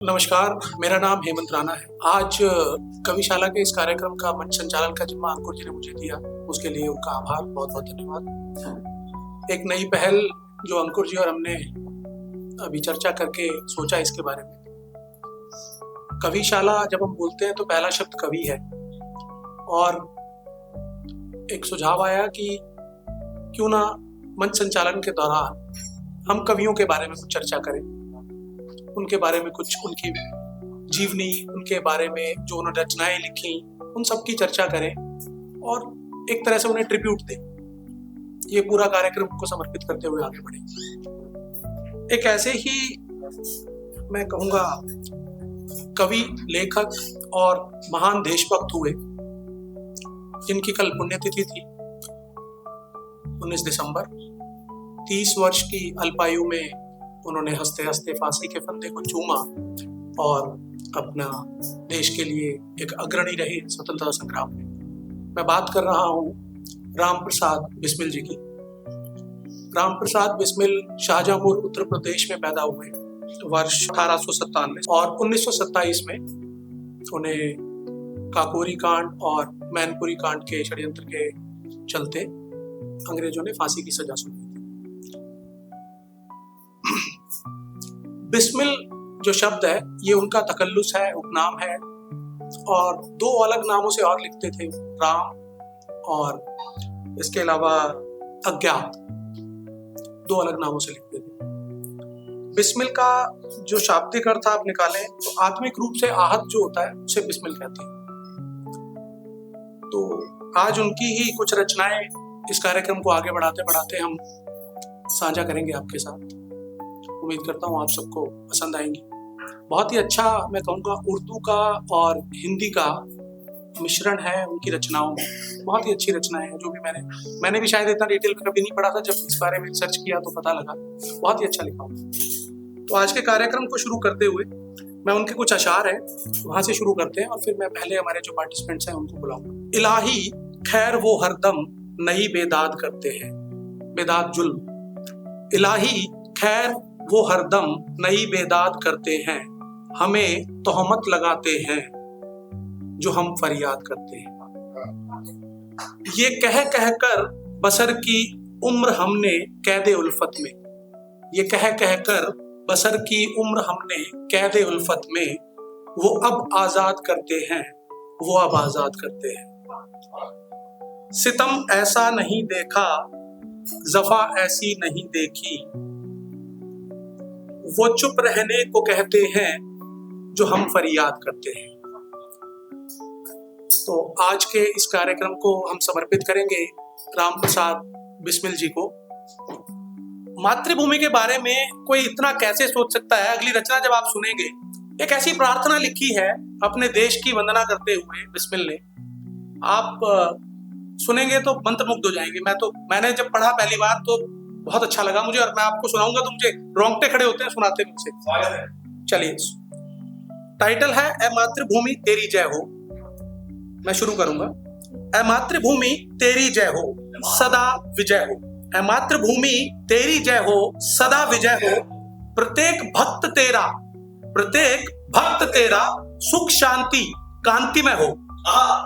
नमस्कार, मेरा नाम हेमंत राणा है। आज कविशाला के इस कार्यक्रम का मंच संचालन का जिम्मा अंकुर जी ने मुझे दिया, उसके लिए उनका आभार, बहुत-बहुत धन्यवाद। एक नई पहल जो अंकुर जी और हमने अभी चर्चा करके सोचा इसके बारे में। कविशाला जब हम बोलते हैं तो पहला शब्द कवि है और एक सुझाव आया कि क्यों ना मंच संचालन के दौरान हम कवियों के बारे में कुछ चर्चा करें, उनके बारे में कुछ उनकी जीवनी, उनके बारे में जो उन्होंने रचनाएं लिखी, उन सब की चर्चा करें और एक तरह से उन्हें ट्रिब्यूट दें। ये पूरा कार्यक्रम को समर्पित करते हुए आगे बढ़े। एक ऐसे ही मैं कहूँगा कवि, लेखक और महान देशभक्त हुए जिनकी कल पुण्यतिथि थी 19 दिसंबर। 30 वर्ष की अल्पायु में उन्होंने हंसते हंसते फांसी के फंदे को चूमा और अपना देश के लिए एक अग्रणी रहे स्वतंत्रता संग्राम में। मैं बात कर रहा हूँ राम प्रसाद बिस्मिल जी की। राम प्रसाद बिस्मिल शाहजहांपुर उत्तर प्रदेश में पैदा हुए वर्ष 1897 और 1927 में उन्हें काकोरी कांड और मैनपुरी कांड के षड्यंत्र के चलते अंग्रेजों ने फांसी की सजा सुनाई। बिस्मिल जो शब्द है ये उनका तकल्लुस है, उपनाम है और दो अलग नामों से और लिखते थे, राम और इसके अलावा अज्ञात, दो अलग नामों से लिखते थे। बिस्मिल का जो शाब्दिक अर्थ आप निकालें तो आत्मिक रूप से आहत जो होता है उसे बिस्मिल कहते हैं। तो आज उनकी ही कुछ रचनाएं इस कार्यक्रम को आगे बढ़ाते बढ़ाते हम साझा करेंगे आपके साथ। उम्मीद करता हूँ आप सबको पसंद आएंगी। बहुत ही अच्छा मैं कहूँगा उर्दू का और हिंदी का मिश्रण है उनकी रचनाओं में। बहुत ही अच्छी रचनाएं हैं जो भी मैंने भी शायद इतना डिटेल में कभी नहीं पढ़ा था, जब इस बारे में सर्च किया तो पता लगा बहुत ही अच्छा लिखा हूँ। तो आज के कार्यक्रम को शुरू करते हुए मैं उनके कुछ अशार हैं वहां से शुरू करते हैं और फिर मैं पहले हमारे जो पार्टिसिपेंट्स हैं उनको बुलाऊंगा। इलाही खैर वो हरदम नहीं बेदाद करते हैं, बेदाद जुल्म। इलाही खैर वो हरदम नई बेदाद करते हैं, हमें तोहमत लगाते हैं जो हम फरियाद करते हैं। ये कह कह कर बसर की उम्र हमने कैदे उल्फत में, ये कह कह कर बसर की उम्र हमने कैदे उल्फत में, वो अब आजाद करते हैं, वो अब आजाद करते हैं। सितम ऐसा नहीं देखा, जफा ऐसी नहीं देखी, वो चुप रहने को कहते हैं जो हम फरियाद करते हैं। तो आज के इस कार्यक्रम को हम समर्पित करेंगे राम प्रसाद बिस्मिल जी को। मातृभूमि के बारे में कोई इतना कैसे सोच सकता है? अगली रचना जब आप सुनेंगे, एक ऐसी प्रार्थना लिखी है अपने देश की वंदना करते हुए बिस्मिल ने, आप सुनेंगे तो मंत्रमुग्ध हो जाएंगे। मैंने जब पढ़ा पहली बार तो बहुत अच्छा लगा मुझे और मैं आपको सुनाऊंगा तो मुझे रोंगटे खड़े होते हैं सुनाते मुझसे। चलिए, टाइटल है ए मातृभूमि तेरी जय हो। मैं शुरू करूंगा। ए मातृभूमि तेरी जय हो, सदा विजय हो। ए मातृभूमि तेरी जय हो, सदा विजय हो। प्रत्येक भक्त तेरा सुख शांति कांतिमय हो।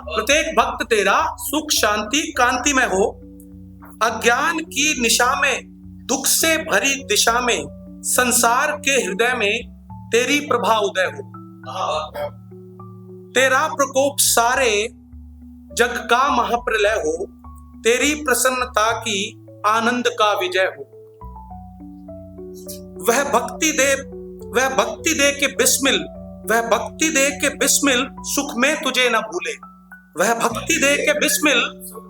प्रत्येक भक्त तेरा सुख शांति कांतिमय हो। अज्ञान की निशा में, दुख से भरी दिशा में, संसार के हृदय में तेरी प्रभा उदय हो। तेरा प्रकोप सारे जग का महाप्रलय हो। तेरी प्रसन्नता की आनंद का विजय हो। वह भक्ति दे के बिस्मिल, वह भक्ति दे के बिस्मिल सुख में तुझे न भूले। वह भक्ति दे के बिस्मिल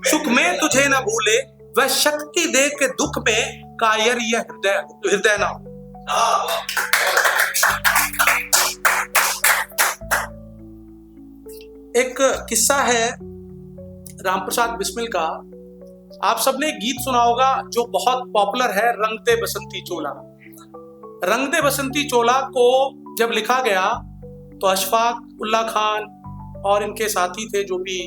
सुख में तुझे न भूले। वह शक्ति दे के दुख में कायर यह हृदय ना हो। एक किस्सा है राम प्रसाद बिस्मिल का। आप सबने गीत सुना होगा जो बहुत पॉपुलर है, रंग दे बसंती चोला। रंग दे बसंती चोला को जब लिखा गया तो अशफाक उल्ला खान और इनके साथी थे जो भी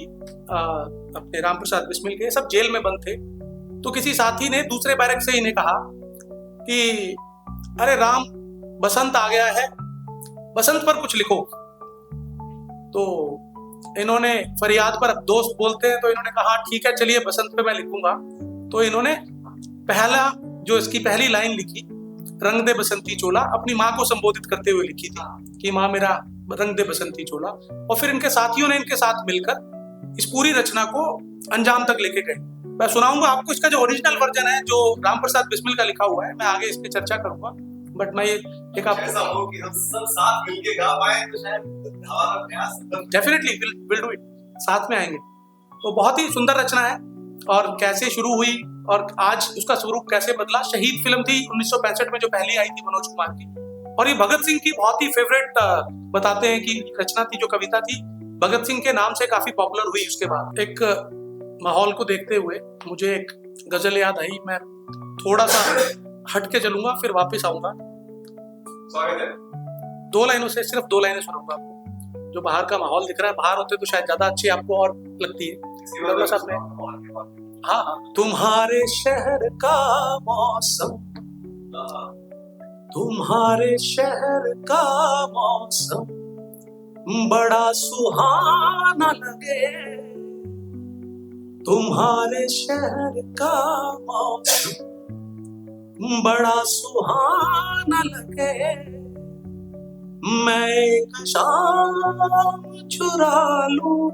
अपने राम प्रसाद बिस्मिल के, सब जेल में बंद थे। तो किसी साथी ने दूसरे बैरक से इन्हें कहा कि अरे राम, बसंत आ गया है, बसंत पर कुछ लिखो। तो इन्होंने फरियाद पर, दोस्त बोलते हैं, तो इन्होंने कहा ठीक है चलिए बसंत पे मैं लिखूंगा। तो इन्होंने पहला जो इसकी पहली लाइन लिखी, रंग दे बसंती चोला, अपनी माँ को संबोधित करते हुए लिखी थी कि माँ मेरा रंग दे बसंती चोला। और फिर इनके साथियों ने इनके साथ मिलकर इस पूरी रचना को अंजाम तक लेके गए। मैं सुनाऊंगा आपको इसका जो ओरिजिनल वर्जन है, जो राम प्रसाद बिस्मिल का लिखा हुआ है। मैं आगे इस पे चर्चा करूंगा, बट मैं ये एक ऐसा हो कि हम सब साथ मिलके गा पाए तो शायद हमारा प्रयास डेफिनेटली विल डू इट, साथ में आएंगे। तो बहुत ही सुंदर रचना है, और कैसे शुरू हुई और आज उसका स्वरूप कैसे बदला। शहीद फिल्म थी 1965 में जो पहली आई थी मनोज कुमार की, और ये भगत सिंह की बहुत ही फेवरेट बताते हैं कि रचना थी, जो कविता थी भगत सिंह के नाम से काफी पॉपुलर हुई। उसके बाद एक माहौल को देखते हुए मुझे एक गजल याद आई, मैं थोड़ा सा हट के चलूंगा फिर वापस आऊंगा। दो लाइनों से, सिर्फ दो लाइनें सुनाऊंगा आपको। जो बाहर का माहौल दिख रहा है, बाहर होते तो शायद ज्यादा अच्छी आपको और लगती है। हाँ, तुम्हारे शहर का मौसम, तुम्हारे शहर का मौसम बड़ा सुहाना लगे, तुम्हारे शहर का मौसम बड़ा सुहाना लगे, मैं एक शाम चुरा लूं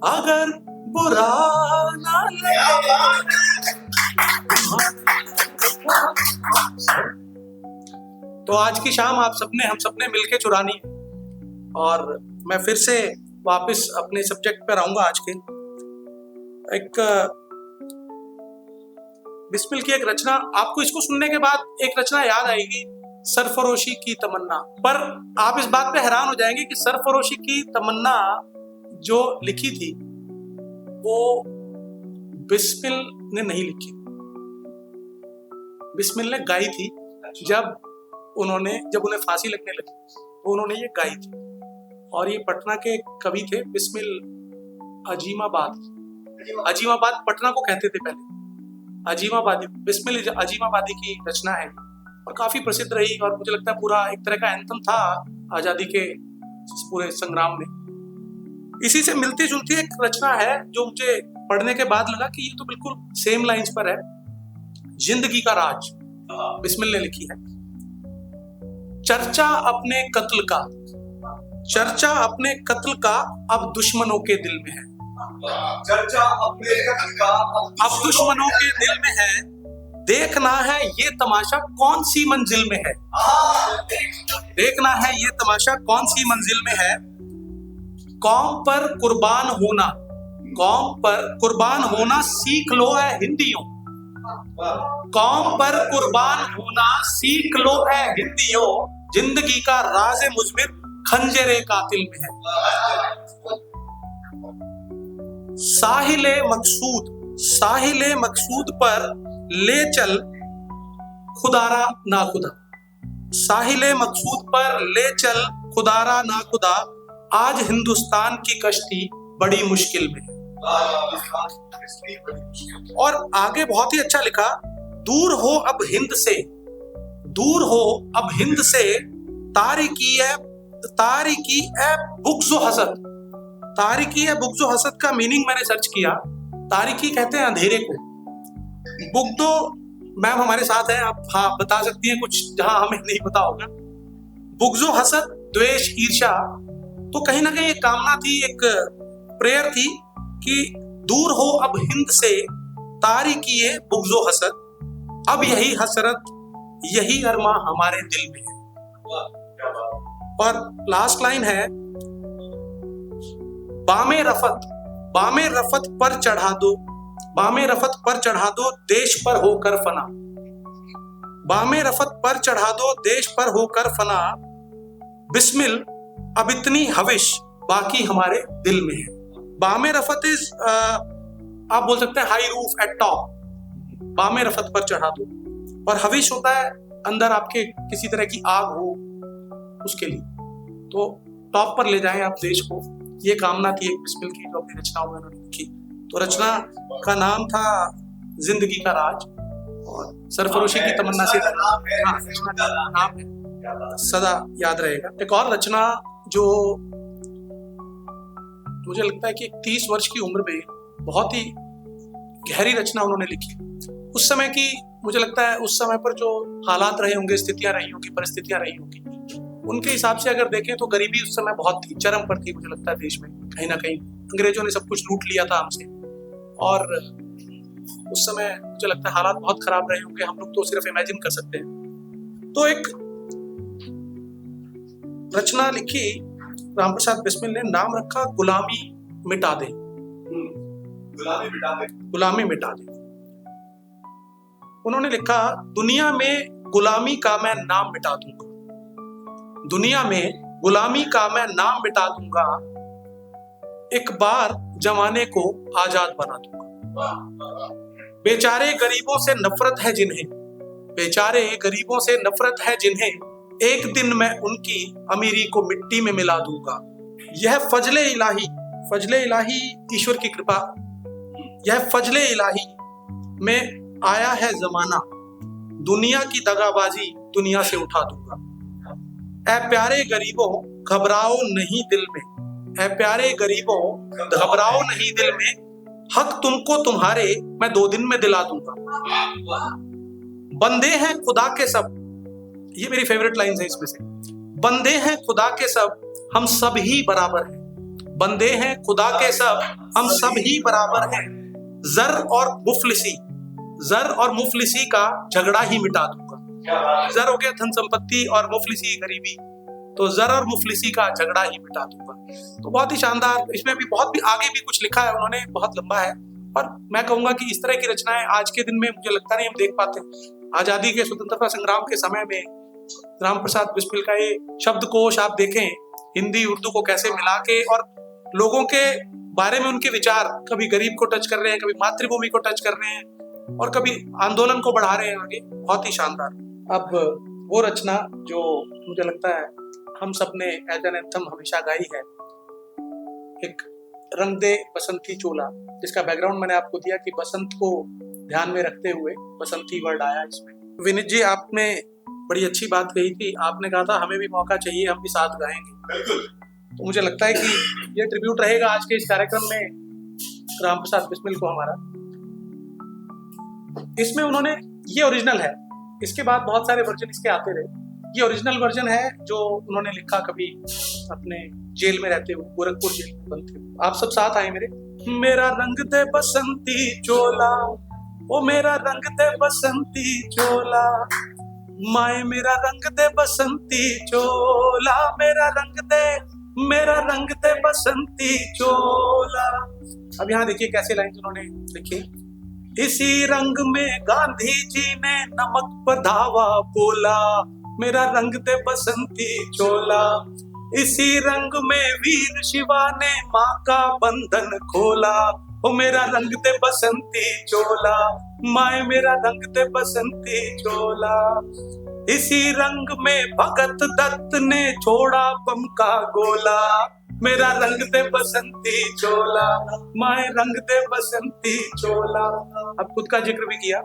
अगर बुरा ना लगे। तो आज की शाम आप सबने, हम सबने मिलके चुरानी है। और मैं फिर से वापस अपने सब्जेक्ट पर आऊंगा आज के। एक बिस्मिल की एक रचना, आपको इसको सुनने के बाद एक रचना याद आएगी, सरफरोशी की तमन्ना। पर आप इस बात पे हैरान हो जाएंगे कि सरफरोशी की तमन्ना जो लिखी थी वो बिस्मिल ने नहीं लिखी। बिस्मिल ने गाई थी जब उन्हें फांसी लगने लगी, तो उन्होंने ये गाई थी। और ये पटना के कवि थे बिस्मिल अजीमाबाद पटना को कहते थे पहले, अजीमाबादी। बिस्मिल अजीमाबादी की रचना है और काफी प्रसिद्ध रही, और मुझे लगता है पूरा एक तरह का एंथम था आजादी के पूरे संग्राम में। इसी से मिलती जुलती एक रचना है जो मुझे पढ़ने के बाद लगा कि ये तो बिल्कुल सेम लाइंस पर है। जिंदगी का राज बिस्मिल ने लिखी है। चर्चा अपने कत्ल का, चर्चा अपने कत्ल का अब दुश्मनों के दिल में है, चर्चा अपने कत्ल का अब दुश्मनों के दिल में है, देखना है ये तमाशा कौन सी मंजिल में है, देखना है ये तमाशा कौन सी मंजिल में है। कौम पर कुर्बान होना, कौम पर कुर्बान होना सीख लो है हिंदियों, कौम पर कुर्बान होना सीख लो है हिंदियों, जिंदगी का राज़े मुजमिर खंजरे कातिल में है। साहिले मकसूद पर ले चल खुदारा ना खुदा, साहिले मकसूद पर ले चल खुदारा ना खुदा, आज हिंदुस्तान की कश्ती बड़ी मुश्किल में है। और आगे बहुत ही अच्छा लिखा, दूर हो अब हिंद से, दूर हो अब हिंद से, तारिकी है बुग़्ज़ व हसद। तारिकी है बुग़्ज़ व हसद का मीनिंग मैंने सर्च किया। तारिकी कहते हैं अंधेरे को, बुग़्ज़ो, मैम हमारे साथ है, आप हाँ बता सकती हैं कुछ जहां हमें नहीं पता होगा। बुग़्ज़ व हसद द्वेष ईर्ष्या, तो कहीं ना कहीं एक कामना थी, एक प्रेयर थी कि दूर हो अब हिंद से, तारिकी है बुग़्ज़ व हसद, अब यही हसरत यही अरमा हमारे दिल में है। और लास्ट लाइन है, बामे रफत पर चढ़ा दो, बामे रफत पर चढ़ा दो देश पर होकर फना, बामे रफत पर चढ़ा दो देश पर होकर फना, बिस्मिल अब इतनी हविश बाकी हमारे दिल में है। बामे रफत इज आप बोल सकते हैं हाई रूफ एट टॉप, बामे रफत पर चढ़ा दो। और हविश होता है अंदर आपके किसी तरह की आग हो उसके लिए, तो टॉप पर ले जाएं आप देश को, ये कामना थी एक बिस्मिल की जो अपनी रचनाओं में उन्होंने लिखी। तो रचना का नाम था जिंदगी का राज, और सरफरोशी की तमन्ना से नाम है। सदा याद रहेगा। एक और रचना जो मुझे लगता है कि 30 वर्ष की उम्र में बहुत ही गहरी रचना उन्होंने लिखी। उस समय की मुझे लगता है उस समय पर जो हालात रहे होंगे, स्थितियां रही होंगी, परिस्थितियां रही होंगी, उनके हिसाब से अगर देखें तो गरीबी उस समय बहुत थी, चरम पर थी। मुझे लगता है देश में कहीं ना कहीं अंग्रेजों ने सब कुछ लूट लिया था हमसे, और उस समय मुझे लगता है हालात बहुत खराब रहे होंगे। हम लोग तो सिर्फ इमेजिन कर सकते हैं। तो एक रचना लिखी रामप्रसाद बिस्मिल ने, नाम रखा गुलामी मिटा दे। गुलामी मिटा दे। उन्होंने लिखा, दुनिया में गुलामी का मैं नाम मिटा दूंगा, दुनिया में गुलामी का मैं नाम मिटा दूंगा, एक बार जमाने को आजाद बना दूंगा। बेचारे गरीबों से नफरत है जिन्हें, बेचारे गरीबों से नफरत है जिन्हें, एक दिन मैं उनकी अमीरी को मिट्टी में मिला दूंगा। यह फजले इलाही ईश्वर की कृपा, यह फजले इलाही में आया है जमाना, दुनिया की दगाबाजी दुनिया से उठा दूंगा। ऐ प्यारे गरीबों घबराओ नहीं दिल में, ऐ प्यारे गरीबों घबराओ नहीं दिल में, हक तुमको तुम्हारे मैं 2 दिन में दिला दूंगा। बंदे हैं खुदा के सब, ये मेरी फेवरेट लाइन है इसमें से, बंदे हैं खुदा के सब हम सब ही बराबर हैं, बंदे हैं खुदा के सब हम सब ही बराबर हैं, जर और मुफलिसी का झगड़ा ही मिटा दूंगा। जर हो गया धन संपत्ति और मुफलिसी गरीबी, तो जर और मुफलिसी का झगड़ा ही मिटा दूंगा। तो बहुत ही शानदार, इसमें भी बहुत भी आगे भी कुछ लिखा है उन्होंने, बहुत लंबा है। और मैं कहूंगा कि इस तरह की रचनाएं आज के दिन में मुझे लगता नहीं हम देख पाते। आजादी के स्वतंत्रता संग्राम के समय में रामप्रसाद बिस्मिल का ये शब्दकोश आप देखें, हिंदी उर्दू को कैसे मिला के, और लोगों के बारे में उनके विचार कभी गरीब को टच कर रहे हैं, कभी मातृभूमि को टच कर रहे हैं, और कभी आंदोलन को बढ़ा रहे हैं आगे। बहुत ही शानदार। अब वो रचना जो मुझे लगता है हम सब ने एज एन एंथम हमेशा गाई है, एक रंग दे बसंती चोला, जिसका बैकग्राउंड मैंने आपको दिया कि बसंत को ध्यान में रखते हुए बसंती वर्ड आया इसमें। विनीत जी, आपने बड़ी अच्छी बात कही थी, आपने कहा था हमें भी मौका चाहिए, हम भी साथ गाएंगे। तो मुझे लगता है कि ये ट्रिब्यूट रहेगा आज के इस कार्यक्रम में रामप्रसाद बिस्मिल को हमारा। इसमें उन्होंने, ये ओरिजिनल है, इसके बाद बहुत सारे वर्जन इसके आते रहे। ये ओरिजिनल वर्जन है जो उन्होंने लिखा कभी अपने जेल में रहते हुए, गोरखपुर जेल में बंद थे। आप सब साथ आए मेरे। मेरा रंग दे बसंती चोला, ओ मेरा रंग दे बसंती चोला, माए मेरा रंग दे बसंती चोला, मेरा रंग दे बसंती चोला। अब यहाँ देखिए कैसे लाइन उन्होंने लिखी। इसी रंग में गांधी जी ने नमक पर धावा बोला, मेरा रंग दे बसंती चोला। इसी रंग में वीर शिवा ने माँ का बंधन खोला, ओ मेरा रंग दे बसंती चोला, माए मेरा रंग दे बसंती चोला। इसी रंग में भगत दत्त ने छोड़ा बम का गोला, मेरा रंग दे बसंती चोला, माए रंग दे बसंती चोला। अब खुद का जिक्र भी किया।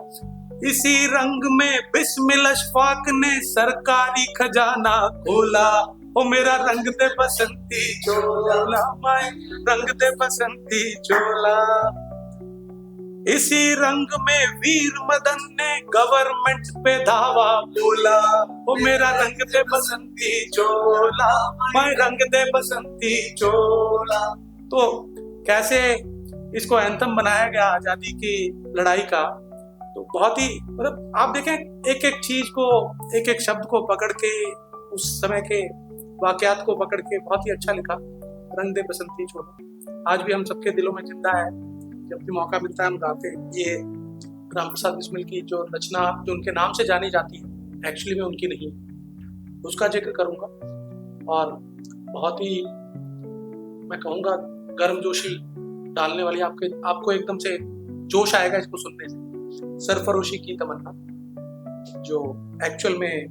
इसी रंग में बिस्मिल अशफाक ने सरकारी खजाना खोला, ओ मेरा रंग दे बसंती चोला, माए रंग दे बसंती चोला। इसी रंग में वीर मदन ने गवर्नमेंट पे धावा बोला, ओ मेरा रंग दे बसंती चोला, मैं रंग दे बसंती चोला। तो कैसे इसको एंथम बनाया गया आजादी की लड़ाई का, तो बहुत ही, मतलब आप देखें एक एक चीज को, एक एक शब्द को पकड़ के, उस समय के वाकयात को पकड़ के बहुत ही अच्छा लिखा। रंग दे बसंती चोला आज भी हम सबके दिलों में जिंदा है, जब भी मौका मिलता है हम गाते हैं। ये रामप्रसाद बिस्मिल की जो रचना जो उनके नाम से जानी जाती है, एक्चुअली में उनकी नहीं, उसका जिक्र करूंगा। और बहुत ही मैं कहूँगा गर्मजोशी डालने वाली, आपको एकदम से जोश आएगा इसको सुनने से। सरफरोशी की तमन्ना, जो एक्चुअल में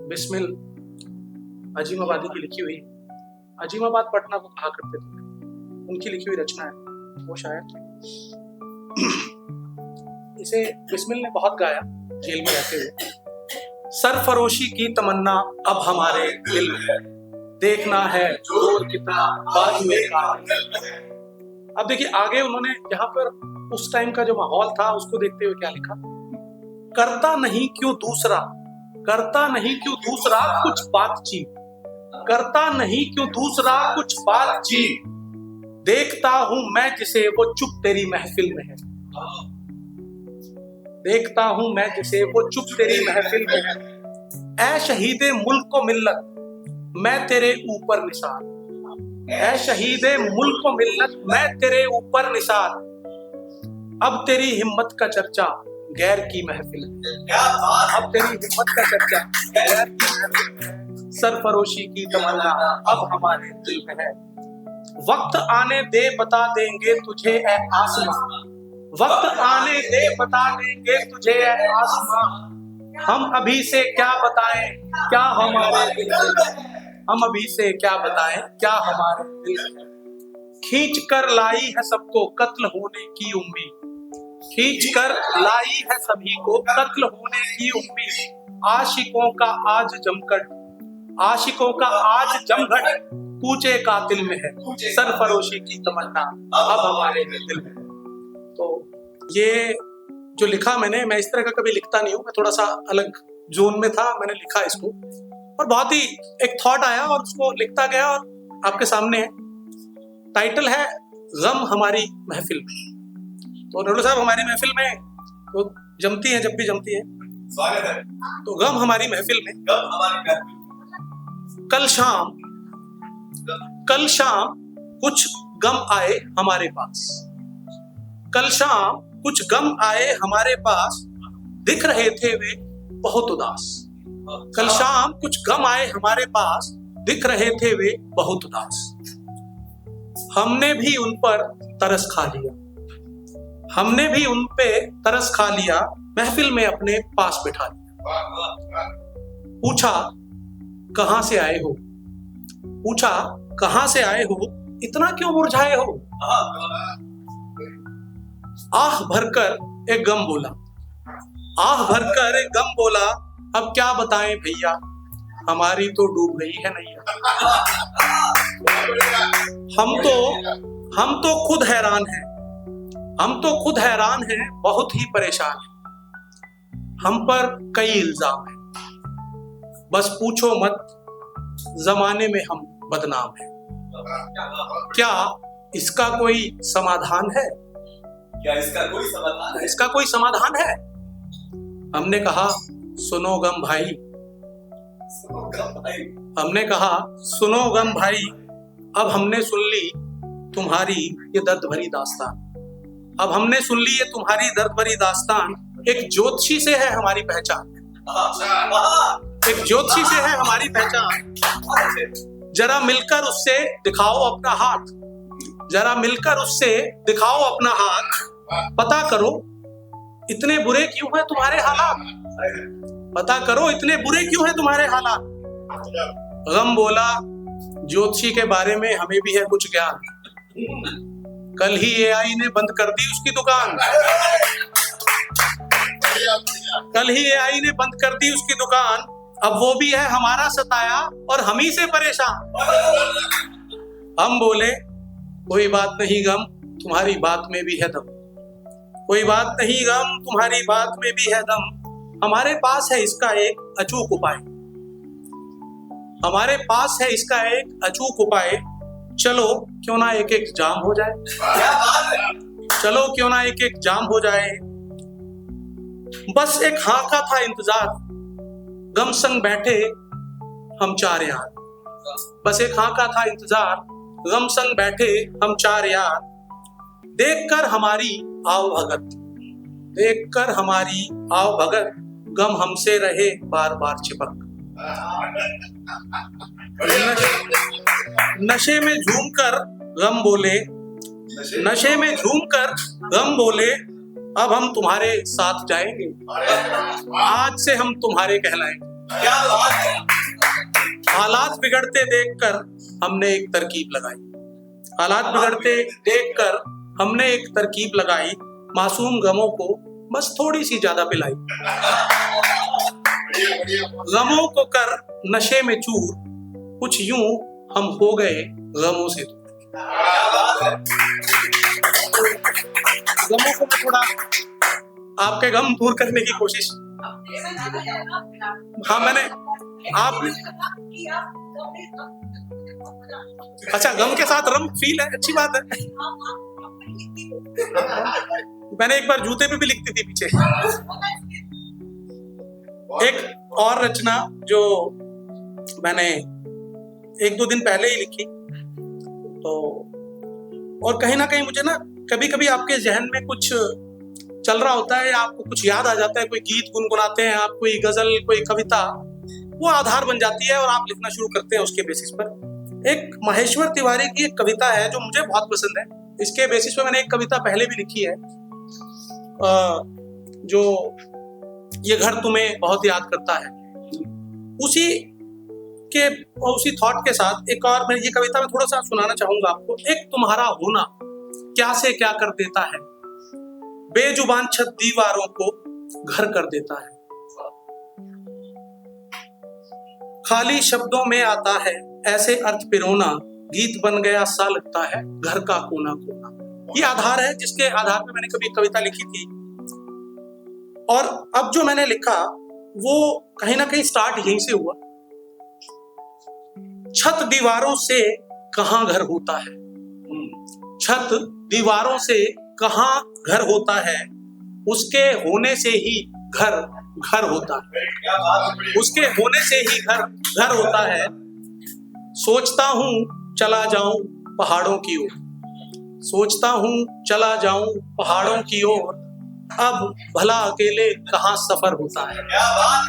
बिस्मिल अजीमाबादी की लिखी हुई, अजीमाबाद पटना को कहा करते थे, उनकी लिखी हुई रचना है वो शायद। इसे बिस्मिल ने बहुत गाया जेल में रहते हुए, सरफरोशी की तमन्ना अब हमारे दिल में है, देखना है जोर कितना बाजू का। अब देखिए आगे उन्होंने यहाँ पर उस टाइम का जो माहौल था उसको देखते हुए क्या लिखा, करता नहीं क्यों दूसरा, करता नहीं क्यों दूसरा कुछ बातचीत, करता नहीं क्यों दूसरा कुछ बातचीत, देखता हूं मैं जिसे वो चुप तेरी महफिल में है, देखता हूं मैं जिसे वो चुप तेरी महफिल में है। ऐ शहीदे मुल्क को मिल्लत मैं तेरे ऊपर निसार, ऐ शहीदे मुल्क को मिल्लत मैं तेरे ऊपर निसार, अब तेरी हिम्मत का चर्चा गैर की महफिल में, अब तेरी हिम्मत का चर्चा गैर की महफिल में, सरफरोशी की तमन्ना अब हमारे दिल में है। वक्त आने दे बता देंगे तुझे ऐ आसमां, वक्त आने दे बता देंगे तुझे ऐ आसमां, हम अभी से क्या बताएं क्या हमारे दिल में, हम अभी से क्या बताएं क्या हमारे दिल में। खींच कर लाई है सबको कत्ल होने की उम्मीद, खींच कर लाई है सभी को कत्ल होने की उम्मीद, आशिकों का आज जमघट, आशिकों का आज जमघट कूचे कातिल में है, सरफरोशी की तमन्ना अब हमारे दिल में। तो ये जो लिखा मैंने, मैं इस तरह का कभी लिखता नहीं हूँ, मैं थोड़ा सा अलग जोन में था, मैंने लिखा इसको और बहुत ही एक थॉट आया और उसको लिखता गया और आपके सामने है। टाइटल है गम हमारी महफिल में। तो नोडल साहब हमारी महफिल में तो जमती है, जब भी जमती है स्वागत है। तो गम हमारी महफिल में। गम हमारी महफिल कल शाम कुछ गम आए हमारे पास, कल शाम कुछ गम आए हमारे पास, दिख रहे थे वे बहुत उदास, कल शाम कुछ गम आए हमारे पास, दिख रहे थे वे बहुत उदास, हमने भी उन पर तरस खा लिया, हमने भी उन पे तरस खा लिया, महफिल में अपने पास बिठा लिया, पूछा कहां से आए हो, पूछा कहां से आए हो, इतना क्यों मुरझाए हो, आह भरकर एक गम बोला, आह भरकर एक गम बोला, अब क्या बताएं भैया हमारी तो डूब गई है नैया, हम तो खुद हैरान हैं, हम तो खुद हैरान हैं, बहुत ही परेशान हैं, हम पर कई इल्जाम हैं, बस पूछो मत जमाने में हम बदनाम हैं, क्या इसका कोई समाधान है, क्या इसका कोई समाधान है, इसका कोई समाधान है। हमने कहा सुनो गम भाई, सुनो गम भाई, हमने कहा सुनो गम भाई, अब हमने सुन ली तुम्हारी ये दर्द भरी दास्तान, अब हमने सुन ली ये तुम्हारी दर्द भरी दास्तान, एक ज्योतिषी से है हमारी पहचान, एक ज्योतिषी से है हमारी पहचान, जरा मिलकर उससे दिखाओ अपना हाथ, जरा मिलकर उससे दिखाओ अपना हाथ, पता करो इतने बुरे क्यों हैं तुम्हारे हालात, पता करो इतने बुरे क्यों हैं तुम्हारे हालात। गम बोला ज्योतिषी के बारे में हमें भी है कुछ ज्ञान, कल ही एआई ने बंद कर दी उसकी दुकान, कल ही एआई ने बंद कर दी उसकी दुकान, अब वो भी है हमारा सताया और हम ही से परेशान। हम बोले कोई बात नहीं गम तुम्हारी बात में भी है दम, कोई बात नहीं गम तुम्हारी बात में भी है दम, हमारे पास है इसका एक अचूक उपाय, हमारे पास है इसका एक अचूक उपाय, चलो क्यों ना एक एक जाम हो जाए, चलो क्यों ना एक एक जाम हो जाए, बस एक हाँ का था इंतजार, गम संग बैठे हम चार यार, बस एक हाँ का था इंतजार, गम संग बैठे हम चार यार, देखकर हमारी आव भगत, देखकर हमारी आव भगत, गम हमसे रहे बार बार चिपक, नशे में झूमकर गम बोले, नशे में झूमकर गम बोले, अब हम तुम्हारे साथ जाएंगे, आज से हम तुम्हारे कहलाएंगे। हालात बिगड़ते देखकर हमने एक तरकीब लगाई, हालात बिगड़ते देखकर हमने एक तरकीब लगाई, मासूम गमों को बस थोड़ी सी ज्यादा पिलाई, गमों को कर नशे में चूर, कुछ यूं हम हो गए गमों से दूर। गमों को मैं थोड़ा आपके गम दूर करने की कोशिश, हाँ मैंने आप, अच्छा गम के साथ रम फील है, अच्छी बात है। मैंने एक बार जूते पे भी लिखती थी पीछे। एक और रचना जो मैंने एक दो दिन पहले ही लिखी, तो और कहीं ना कहीं मुझे ना कभी कभी आपके जहन में कुछ चल रहा होता है या आपको कुछ याद आ जाता है, कोई गीत गुनगुनाते हैं आप, कोई गजल, कोई कविता, वो आधार बन जाती है और आप लिखना शुरू करते हैं उसके बेसिस पर। एक महेश्वर तिवारी की एक कविता है जो मुझे बहुत पसंद है, इसके बेसिस पे मैंने एक कविता पहले भी लिखी है, जो ये घर तुम्हें बहुत याद करता है। उसी थॉट के साथ एक और मैं ये कविता में थोड़ा सा सुनाना चाहूंगा आपको। एक तुम्हारा होना क्या से क्या कर देता है, बेजुबान छत दीवारों को घर कर देता है। खाली शब्दों में आता है ऐसे अर्थ पिरोना, गीत बन गया सा लगता है घर का कोना कोना। ये आधार है जिसके आधार पे मैंने कभी कविता लिखी थी, और अब जो मैंने लिखा वो कहीं ना कहीं स्टार्ट यहीं से हुआ। छत दीवारों से कहां घर होता है, छत दीवारों से कहां घर होता है, उसके होने से ही घर घर होता है, उसके होने से ही घर घर होता है। सोचता हूं चला जाऊं पहाड़ों की ओर, सोचता हूं चला जाऊं पहाड़ों की ओर, अब भला अकेले कहां सफर होता है,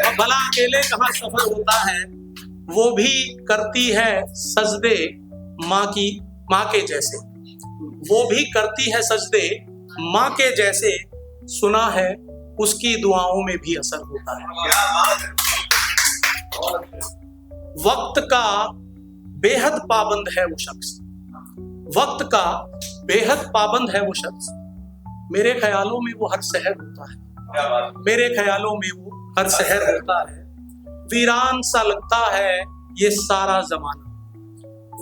अब भला अकेले कहां सफर होता है। वो भी करती है सजदे माँ के जैसे, वो भी करती है सजदे माँ के जैसे, सुना है उसकी दुआओं में भी असर होता है। वक्त का बेहद पाबंद है वो शख्स, वक्त का बेहद पाबंद है वो शख्स, मेरे ख्यालों में वो हर शहर होता है, मेरे ख्यालों में वो हर शहर होता है। वीरान सा लगता है ये सारा जमाना,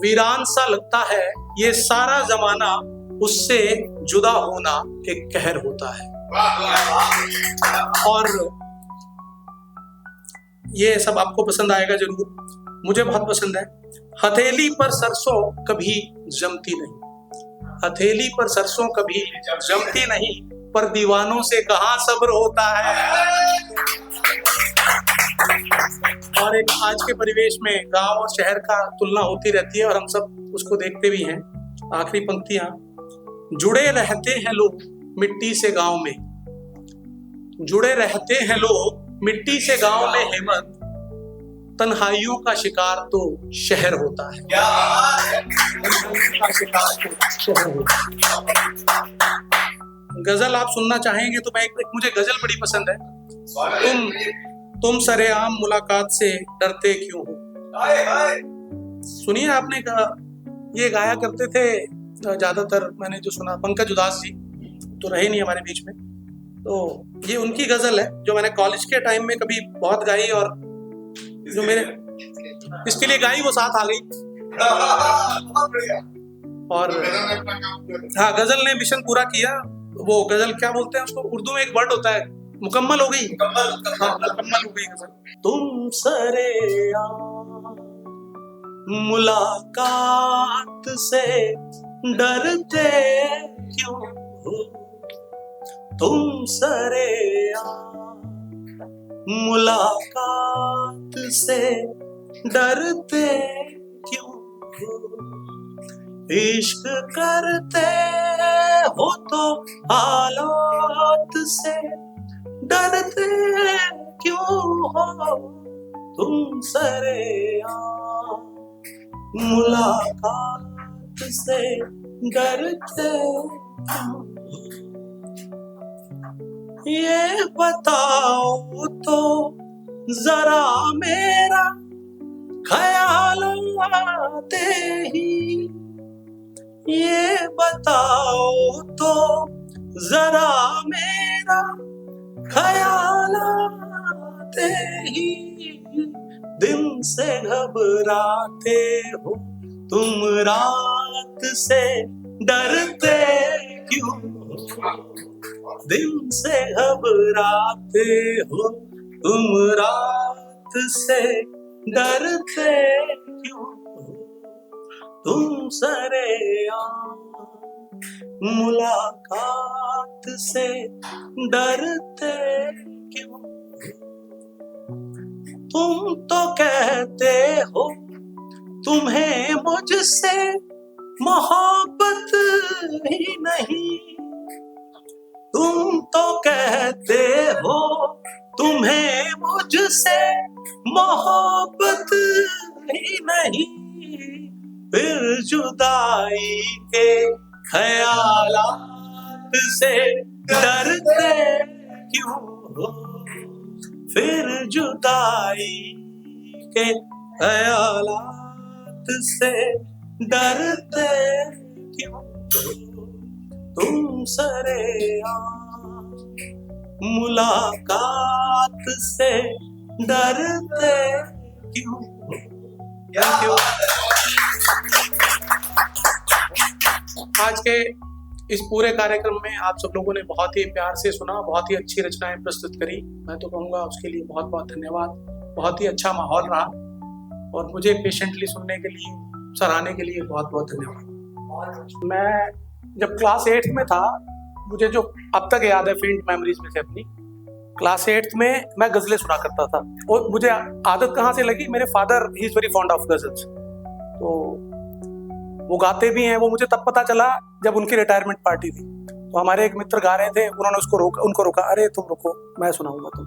वीरान सा लगता है ये सारा जमाना, उससे जुदा होना एक कहर होता है। और ये सब आपको पसंद आएगा जरूर, मुझे बहुत पसंद है। हथेली पर सरसों कभी जमती नहीं, हथेली पर सरसों कभी जमती नहीं, पर दीवानों से कहां सब्र होता है। और एक आज के परिवेश में गांव और शहर का तुलना होती रहती है और हम सब उसको देखते भी हैं। आखिरी पंक्तियां, जुड़े रहते हैं लोग मिट्टी से गांव में, जुड़े रहते हैं लोग मिट्टी से गांव में हेमंत, तन्हाइयों का शिकार तो शहर होता है, तन्हाइयों का शिकार तो शहर होता है। गजल आप सुनना चाहेंगे तो मैं मुझे गजल बड़ी पसंद है। तुम सरेआम मुलाकात से डरते क्यों हो, सुनिए आपने कहा, ये गाया करते थे ज्यादातर, मैंने जो सुना पंकज उदास जी तो रहे नहीं हमारे बीच में, तो ये उनकी गजल है जो मैंने कॉलेज के टाइम में कभी बहुत गाई, और जो मेरे इसके लिए गाई वो साथ आ गई। और हाँ, गजल ने मिशन पूरा किया। वो गजल क्या बोलते हैं उसको, उर्दू में एक वर्ड होता है, मुकम्मल हो गई, हाँ मुकम्मल हो गई गजल। तुम सरेआम मुलाकात से डरते क्यों हो, तुम सरेआम मुलाकात से डरते क्यों हो, इश्क करते हो तो हालात से डरते क्यों हो, तुम सरेआम मुलाकात से डरते क्यों हो। ये बताओ तो जरा मेरा ख्याल आते ही, ये बताओ तो जरा मेरा ख्याल आते ही दिन से घबराते हो, तुम रात से डरते क्यों हो? दिन से घबराते हो, तुम रात से डरते क्यों हो? तुम सरेआम मुलाकात से डरते क्यों? तुम तो कहते हो तुम्हें मुझसे मोहब्बत ही नहीं, तुम तो कहते हो तुम्हें मुझसे मोहब्बत ही नहीं, फिर जुदाई के ख्यालात से डरते क्यों हो? फिर जुदाई के ख्यालात से डरते क्यों हो? तुम सरेआम मुलाकात से डरते क्यों हो? क्या क्यों? आज के इस पूरे कार्यक्रम में आप सब लोगों ने बहुत ही प्यार से सुना, बहुत ही अच्छी रचनाएं प्रस्तुत करी। मैं तो कहूँगा उसके लिए बहुत बहुत धन्यवाद। बहुत ही अच्छा माहौल रहा और मुझे पेशेंटली सुनने के लिए, सराहने के लिए बहुत बहुत धन्यवाद। मैं जब क्लास 8 में था, मुझे जो अब तक याद है फेंट मेमोरीज में से अपनी, क्लास 8 में मैं गज़लें सुना करता था। और मुझे आदत कहाँ से लगी, मेरे father he is very fond of ghazals, तो वो गाते भी हैं। वो मुझे तब पता चला जब उनकी रिटायरमेंट पार्टी थी, तो हमारे एक मित्र गा रहे थे, उन्होंने उनको रोका, अरे तुम रुको, मैं सुनाऊंगा तुम।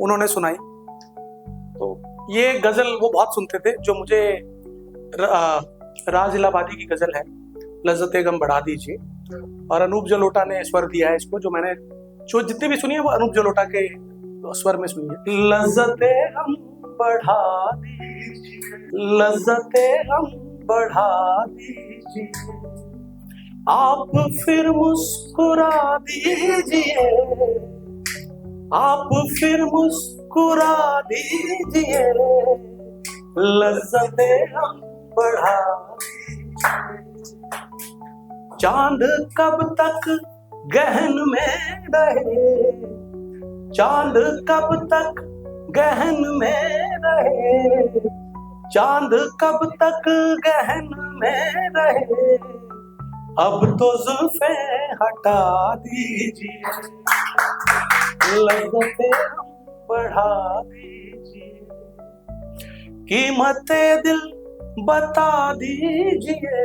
उन्होंने सुनाई। तो ये गज़ल वो बहुत सुनते थे, जो मुझे राज इलाहाबादी की गज़ल है, लज्जते गम बढ़ा दीजिए, और अनूप जलोटा ने स्वर दिया है इसको। जो जितनी भी सुनी है वो अनूप जलोटा के स्वर में सुनी है। लज्जते गम बढ़ा दीजिए, लज्जते गम बढ़ा दीजिए, आप फिर मुस्कुरा दीजिए, आप फिर मुस्कुरा दीजिए, लज्जते गम बढ़ा दीजिए। चांद कब तक गहन में रहे, चांद कब तक गहन में रहे, चांद कब तक गहन में रहे, अब तो जुल्फें हटा दीजिए, लज्जतें बढ़ा दीजिए, कीमते दिल बता दीजिए,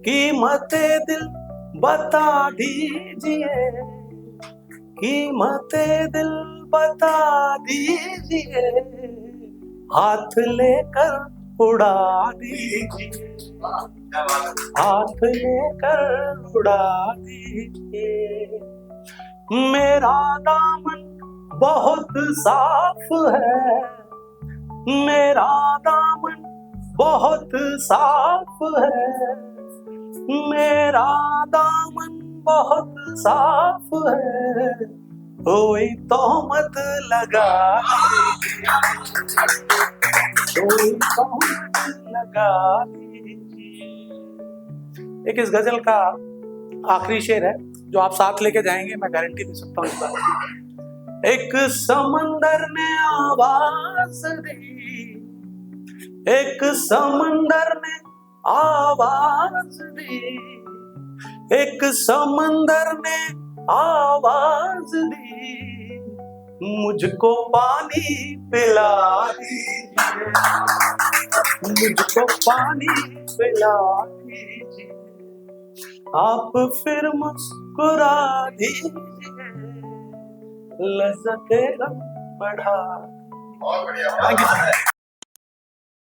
कीमते दिल बता दीजिए, कीमते दिल बता दीजिए, हाथ लेकर उड़ा दीजिए, हाथ लेकर उड़ा दीजिए। मेरा दामन बहुत साफ है, मेरा दामन बहुत साफ है, मेरा दामन बहुत साफ है, कोई तोहमत लगा दीजिए, कोई तोहमत लगा दीजिए। एक इस गजल का आखिरी शेर है जो आप साथ लेके जाएंगे, मैं गारंटी दे सकता हूँ इस बात। एक समंदर ने आवाज दी, एक समंदर ने आवाज दी, एक समंदर ने आवाज दी, मुझको पानी पिला दीजिए, मुझको पानी पिला दीजिए, आप फिर मुस्कुरा दीजिए, लज्जतें बढ़ा। बहुत बढ़िया। Thank you.